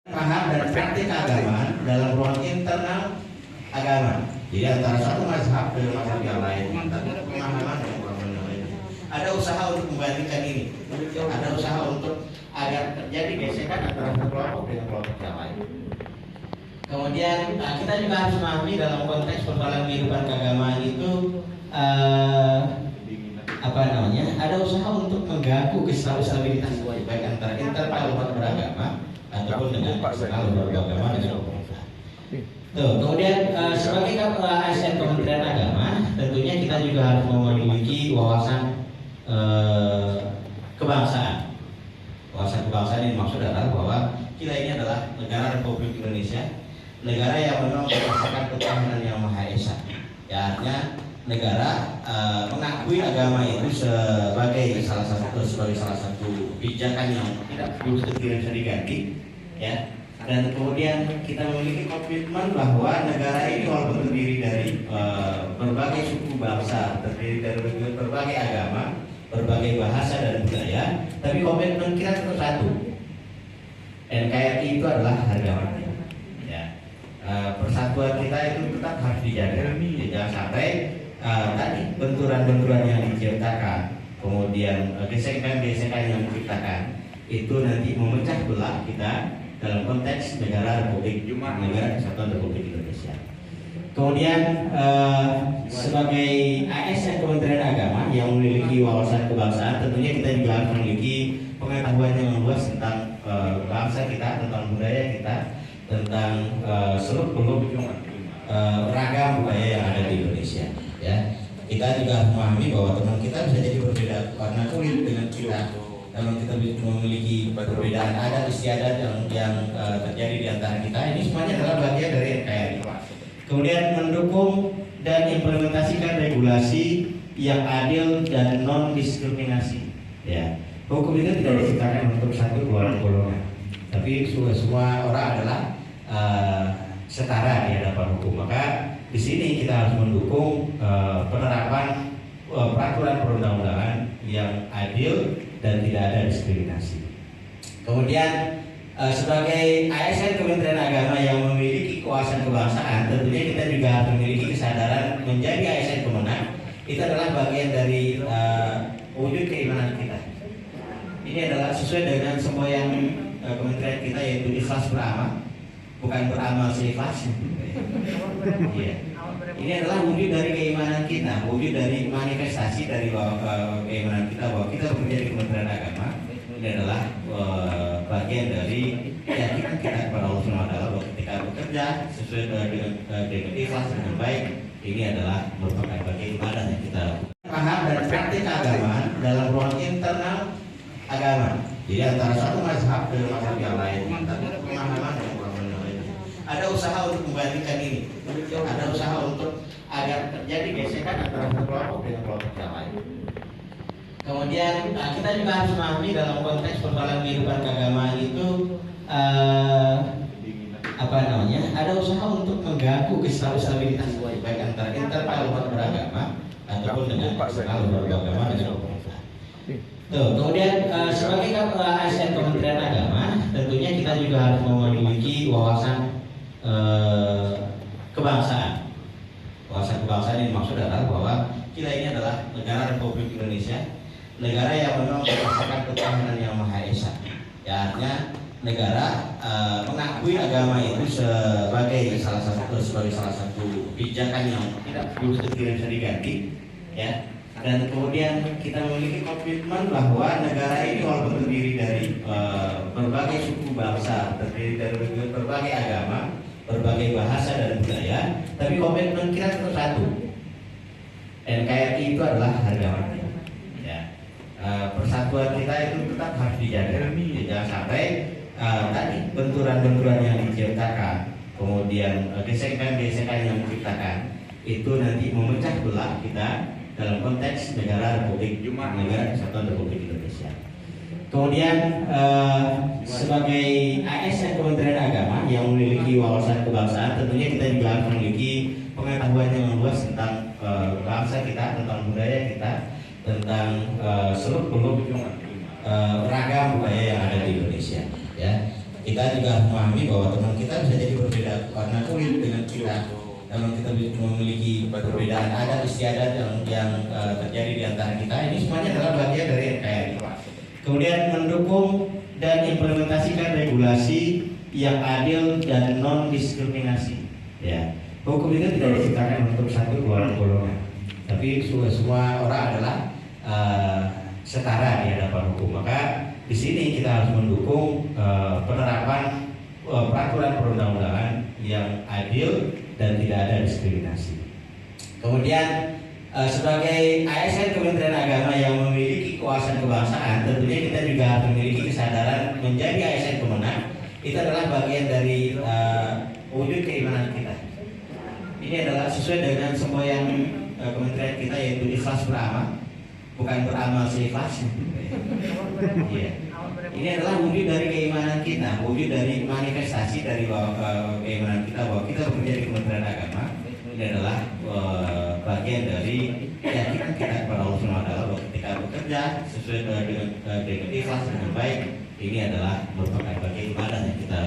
paham dan praktik keagamaan dalam ruang internal agama. Jadi antara satu mazhab dengan mazhab yang lain, pemahaman dan pemahaman lain. Ada usaha untuk membandingkan ini, ada usaha untuk agar terjadi gesekan antara satu kelompok dengan kelompok yang lain. Kemudian kita juga harus memahami dalam konteks persoalan kehidupan keagamaan itu ada usaha untuk mengganggu stabilitas baik antara internal umat beragama ataupun dengan eksternal umat beragama dengan pemerintah. Kemudian sebagai ASN Kementerian Agama, tentunya kita juga harus memiliki wawasan kebangsaan. Wawasan kebangsaan ini maksud adalah bahwa kita ini adalah negara Republik Indonesia, negara yang memang berdasarkan ketuhanan yang Maha Esa. Ya, artinya negara mengakui agama itu sebagai salah satu pijakan yang tidak bisa diganti, ya. Dan kemudian kita memiliki komitmen bahwa negara ini walaupun terdiri dari berbagai suku bangsa, terdiri dari berbagai agama, berbagai bahasa dan budaya, tapi komitmen kita tetap satu. NKRI itu adalah harga mati. Ya. Persatuan kita itu tetap harus dijaga. Jangan sampai tadi benturan-benturan yang diciptakan, kemudian gesekan-gesekan yang diciptakan itu nanti memecah belah kita dalam konteks negara Kesatuan Republik Indonesia. Kemudian sebagai ASN Kementerian Agama yang memiliki wawasan kebangsaan, tentunya kita juga harus memiliki pengetahuan yang luas tentang bangsa kita, tentang budaya kita, tentang seluruh ragam budaya yang ada di Indonesia. Ya, kita juga harus memahami bahwa teman kita bisa jadi berbeda warna kulit dengan kita. Kalau kita memiliki perbedaan adat istiadat yang terjadi di antara kita, ini semuanya adalah bagian dari NKRI. Kemudian mendukung dan implementasikan regulasi yang adil dan non diskriminasi. Ya, hukum itu tidak diciptakan untuk satu golongan, tapi semua orang adalah setara di hadapan hukum. Maka di sini kita harus mendukung penerapan peraturan perundang-undangan yang adil dan tidak ada diskriminasi. Kemudian sebagai ASN Kementerian Agama yang memiliki kewawasan kebangsaan, tentunya kita juga harus memiliki kesadaran menjadi ASN Kemenang. Itu adalah bagian dari wujud keimanan kita. Ini adalah sesuai dengan semboyan kementerian kita, yaitu ikhlas beramal, bukan beramal seikhlas. Iya. Ini adalah wujud dari keimanan kita, wujud dari manifestasi dari keimanan kita bahwa kita bekerja di Kementerian Agama. Ini adalah bagian dari keyakinan kita kepada Allah SWT bahwa ketika bekerja sesuai dengan ikhlas dengan baik, ini adalah merupakan bagian ibadah yang kita paham dan praktik keagamaan dalam ruang internal agama. Jadi antara satu mazhab dengan mazhab yang lain, pemahaman dan pemahaman yang lain. Ada usaha untuk membandingkan ini, ada usaha untuk agar terjadi gesekan antara satu kelompok dengan kelompok yang lain. Kemudian kita juga harus memahami dalam konteks persoalan kehidupan keagamaan itu ada usaha untuk mengganggu stabilitas baik antara internal umat beragama ataupun dengan eksternal umat beragama dengan pemerintah. Kemudian sebagai ASN Kementerian Agama, tentunya kita juga harus memiliki wawasan kebangsaan. Wawasan kebangsaan ini maksud adalah bahwa kita ini adalah negara Republik Indonesia, negara yang memang berdasarkan ketuhanan yang Maha Esa. Ya, artinya negara mengakui agama itu sebagai salah satu pijakan yang tidak bisa diganti, ya. Dan kemudian kita memiliki komitmen bahwa negara ini walaupun terdiri dari berbagai suku bangsa, terdiri dari berbagai agama, berbagai bahasa dan budaya, tapi komitmen kita tetap satu. NKRI itu adalah harga mati. Ya. Persatuan kita itu tetap harus dijaga. Jangan sampai tadi benturan-benturan yang diciptakan, kemudian gesekan-gesekan yang diciptakan itu nanti memecah belah kita dalam konteks negara Kesatuan Republik Indonesia. Kemudian sebagai ASN Kementerian Agama yang memiliki wawasan kebangsaan, tentunya kita juga harus memiliki pengetahuan yang luas tentang bangsa kita, tentang budaya kita, tentang seluruh ragam budaya yang ada di Indonesia. Ya, kita juga harus memahami bahwa teman kita bisa jadi berbeda warna kulit dengan kita. Namun kita memiliki perbedaan adat istiadat yang terjadi di antara kita. Ini semuanya adalah bagian dari NKRI. Kemudian mendukung dan implementasikan regulasi yang adil dan non diskriminasi. Ya, hukum itu tidak diciptakan untuk satu golongan, tapi semua orang adalah setara di hadapan hukum. Maka di sini kita harus mendukung penerapan peraturan perundang-undangan yang adil dan tidak ada diskriminasi. Kemudian sebagai ASN Kementerian Agama yang memiliki kewawasan kebangsaan, tentunya kita juga harus memiliki kesadaran menjadi ASN Kemenang. Itu adalah bagian dari wujud keimanan kita. Ini adalah sesuai dengan semboyan kementerian kita, yaitu ikhlas beramal, bukan beramal seikhlasnya. Iya. Ini adalah wujud dari keimanan kita, wujud dari manifestasi dari keimanan kita bahwa kita bekerja di Kementerian Agama. Ini adalah bagian dari keyakinan kita kepada Allah Subhanahu wa Ta'ala bahwa ketika bekerja sesuai dengan ikhlas dengan baik, ini adalah merupakan bagian ibadah yang kita